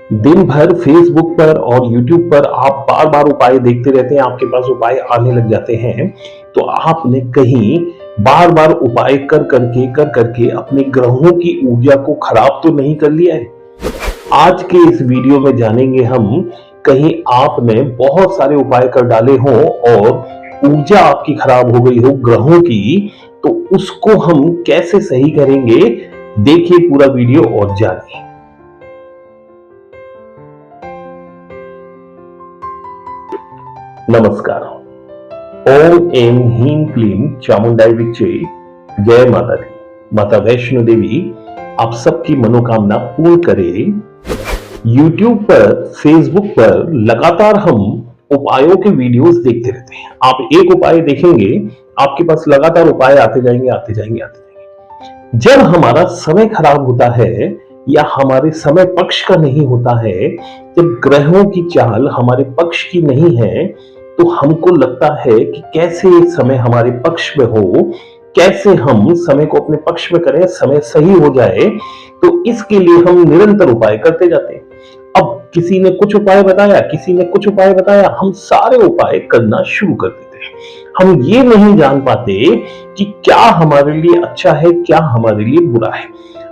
दिन भर फेसबुक पर और यूट्यूब पर आप बार बार उपाय देखते रहते हैं, आपके पास उपाय आने लग जाते हैं। तो आपने कहीं बार बार उपाय कर करके अपने ग्रहों की ऊर्जा को खराब तो नहीं कर लिया है? आज के इस वीडियो में जानेंगे हम, कहीं आपने बहुत सारे उपाय कर डाले हों और ऊर्जा आपकी खराब हो गई हो ग्रहों की, तो उसको हम कैसे सही करेंगे। देखिए पूरा वीडियो और जानिए। नमस्कार। ओम एम ह्रीं क्लीं चामुंडाई विच्चे। जय माता दी। माता वैष्णो देवी आप सबकी मनोकामना पूर्ण करे। YouTube पर, Facebook पर लगातार हम उपायों के वीडियोस देखते रहते हैं। आप एक उपाय देखेंगे, आपके पास लगातार उपाय आते जाएंगे आते जाएंगे आते जाएंगे। जब हमारा समय खराब होता है या हमारे समय पक्ष का नहीं होता है, जब ग्रहों की चाल हमारे पक्ष की नहीं है, तो हमको लगता है कि कैसे समय हमारे पक्ष में हो, कैसे हम समय को अपने पक्ष में करें, समय सही हो जाए। तो इसके लिए हम निरंतर उपाय करते जाते हैं। अब किसी ने कुछ उपाय बताया, किसी ने कुछ उपाय बताया, हम सारे उपाय करना शुरू कर देते हैं। हम ये नहीं जान पाते कि क्या हमारे लिए अच्छा है, क्या हमारे लिए बुरा है।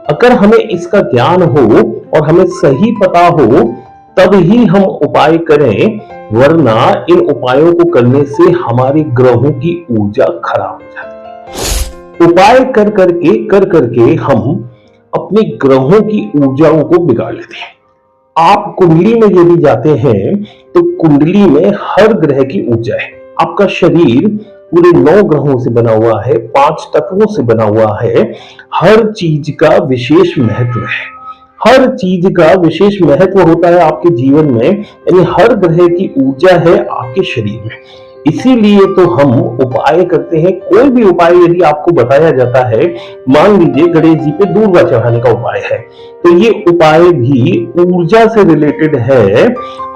अगर हमें इसका ज्ञान हो और हमें सही पता हो, तब ही हम उपाय करें, वरना इन उपायों को करने से हमारे ग्रहों की ऊर्जा खराब हो जाती है। उपाय कर करके हम अपने ग्रहों की ऊर्जाओं को बिगाड़ लेते हैं। आप कुंडली में यदि जाते हैं, तो कुंडली में हर ग्रह की ऊर्जा है। आपका शरीर पूरे 9 ग्रहों से बना हुआ है, 5 तत्वों से बना हुआ है। हर चीज का विशेष महत्व है, हर चीज का विशेष महत्व होता है आपके जीवन में। यानी हर ग्रह की ऊर्जा है आपके शरीर में। इसीलिए तो हम उपाय करते हैं। कोई भी उपाय यदि आपको बताया जाता है, मान लीजिए गणेश जी पे दूर्वा चढ़ाने का उपाय है, तो ये उपाय भी ऊर्जा से रिलेटेड है।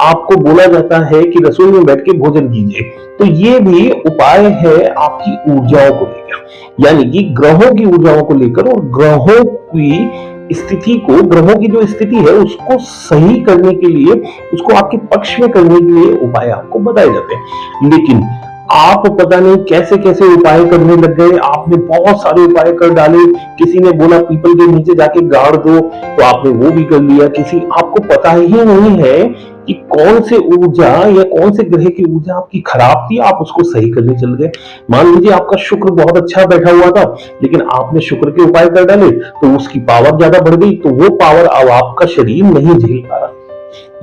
आपको बोला जाता है कि रसोई में बैठ के भोजन कीजिए, तो ये भी उपाय है आपकी ऊर्जाओं को लेकर, यानी कि ग्रहों की ऊर्जाओं को लेकर। और ग्रहों की स्थिति को, ग्रहों की जो स्थिति है उसको सही करने के लिए, उसको आपके पक्ष में करने के लिए उपाय आपको बताए जाते हैं। लेकिन आप पता नहीं कैसे कैसे उपाय करने लग गए। आपने बहुत सारे उपाय कर डाले। किसी ने बोला पीपल के नीचे जाके गाड़ दो, तो आपने वो भी कर लिया। आपको पता ही नहीं है कि कौन से ऊर्जा या कौन से ग्रह की ऊर्जा आपकी खराब थी, आप उसको सही करने चल गए। मान लीजिए आपका शुक्र बहुत अच्छा बैठा हुआ था, लेकिन आपने शुक्र के उपाय कर डाले, तो उसकी पावर ज्यादा बढ़ गई, तो वो पावर अब आपका शरीर नहीं झेल पा रहा।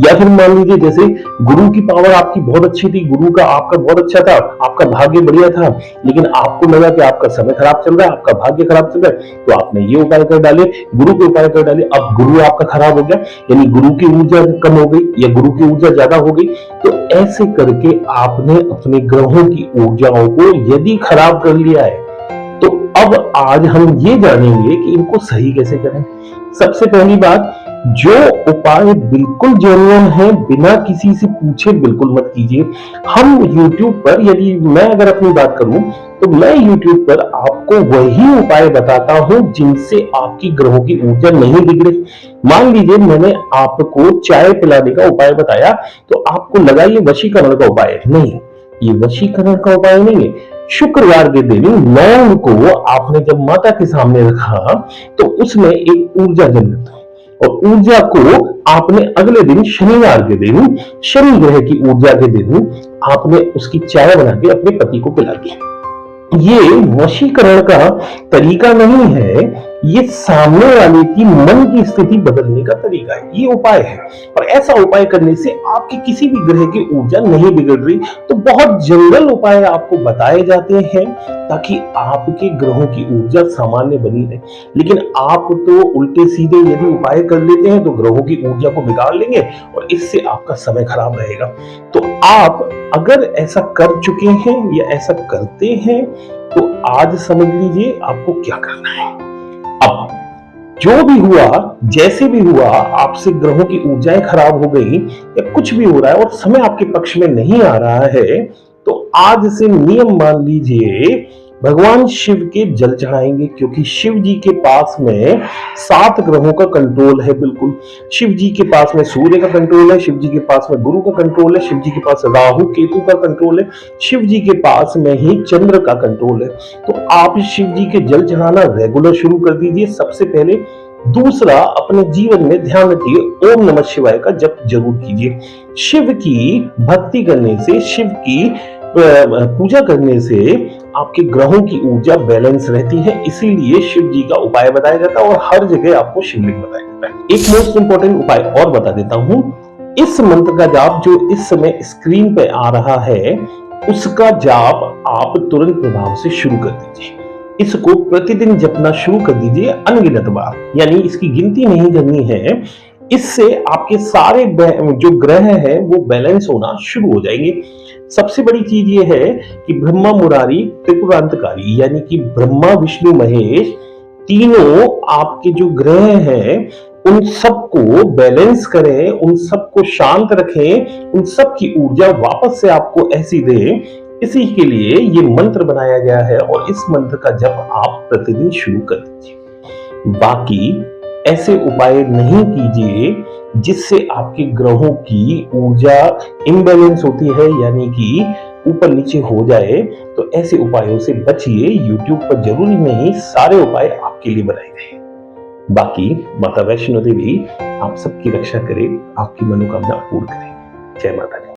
या फिर मान लीजिए जैसे गुरु की पावर आपकी बहुत अच्छी थी, गुरु का आपका बहुत अच्छा था, आपका भाग्य बढ़िया था, लेकिन आपको लगा कि आपका समय खराब चल रहा है, आपका भाग्य खराब चल रहा है, तो आपने ये उपाय कर डाले, गुरु के उपाय कर डाले। अब गुरु आपका खराब हो गया, यानी गुरु की ऊर्जा कम हो गई या गुरु की ऊर्जा ज्यादा हो गई। तो ऐसे करके आपने अपने ग्रहों की ऊर्जाओं को यदि खराब कर लिया है, तो अब आज हम ये जानेंगे कि इनको सही कैसे करें। सबसे पहली बात, जो उपाय बिल्कुल जेन्युइन है, बिना किसी से पूछे बिल्कुल मत कीजिए। हम YouTube पर, यदि मैं अगर अपनी बात करूं, तो मैं YouTube पर आपको वही उपाय बताता हूं जिनसे आपकी ग्रहों की ऊर्जा नहीं बिगड़े। मान लीजिए मैंने आपको चाय पिलाने का उपाय बताया, तो आपको लगा ये वशीकरण का उपाय है। नहीं, ये वशीकरण का उपाय नहीं है। शुक्रवार के दिन लौंग को आपने जब माता के सामने रखा, तो उसमें एक ऊर्जा जनरेट हुई, और ऊर्जा को आपने अगले दिन शनिवार के दिन, शनि ग्रह की ऊर्जा के दिन, आपने उसकी चाय बना के अपने पति को पिला दी। ये वशीकरण का तरीका नहीं है, ये सामने वाले की मन की स्थिति बदलने का तरीका है, ये उपाय है। और ऐसा उपाय करने से आपकी किसी भी ग्रह की ऊर्जा नहीं बिगड़ रही। तो बहुत जनरल उपाय आपको बताए जाते हैं ताकि आपके ग्रहों की ऊर्जा सामान्य बनी रहे। लेकिन आप तो उल्टे सीधे यदि उपाय कर लेते हैं, तो ग्रहों की ऊर्जा को बिगाड़ लेंगे और इससे आपका समय खराब रहेगा। तो आप अगर ऐसा कर चुके हैं या ऐसा करते हैं, तो आज समझ लीजिए आपको क्या करना है। अब जो भी हुआ, जैसे भी हुआ, आपसे ग्रहों की ऊर्जाएं खराब हो गई या कुछ भी हो रहा है और समय आपके पक्ष में नहीं आ रहा है, तो आज से नियम मान लीजिए भगवान शिव के जल चढ़ाएंगे, क्योंकि शिव जी के पास में 7 ग्रहों का कंट्रोल है। बिल्कुल शिव जी के पास में सूर्य का कंट्रोल है, शिव जी के पास में गुरु का कंट्रोल है, शिव जी के पास राहु केतु का कंट्रोल है, शिव जी के पास में ही चंद्र का कंट्रोल है। तो आप शिव जी के जल चढ़ाना रेगुलर शुरू कर दीजिए सबसे पहले। दूसरा, अपने जीवन में ध्यान रखिए, ओम नमः शिवाय का जप जरूर कीजिए। शिव की भक्ति करने से, शिव की पूजा करने से आपके ग्रहों की ऊर्जा बैलेंस रहती है, इसीलिए शिव जी का उपाय बताया जाता है और हर जगह आपको शिवलिंग बताया जाता है। एक मोस्ट इंपॉर्टेंट उपाय और बता देता हूं, इस मंत्र का जाप जो इस समय स्क्रीन पे आ रहा है, उसका जाप आप तुरंत प्रभाव से शुरू कर दीजिए। इसको प्रतिदिन जपना शुरू कर दीजिए अनगिनत बार, यानी इसकी गिनती नहीं करनी है। इससे आपके सारे जो ग्रह हैं वो बैलेंस होना शुरू हो जाएंगे। सबसे बड़ी चीज ये है कि ब्रह्मा मुरारी त्रिपुरांतकारी, यानी कि ब्रह्मा विष्णु महेश तीनों आपके जो ग्रह हैं उन सबको बैलेंस करें, उन सबको शांत रखें, उन सब की ऊर्जा वापस से आपको ऐसी दें। इसी के लिए ये मंत्र बनाया गया है और इस मंत्र का जप आप प्रतिदिन शुरू कर दीजिए। बाकी ऐसे उपाय नहीं कीजिए जिससे आपके ग्रहों की ऊर्जा इम्बैलेंस होती है, यानी कि ऊपर नीचे हो जाए। तो ऐसे उपायों से बचिए। यूट्यूब पर जरूरी नहीं सारे उपाय आपके लिए बनाए गए हैं। बाकी माता वैष्णो देवी आप सबकी रक्षा करे, आपकी मनोकामना पूर्ण करे। जय माता दी।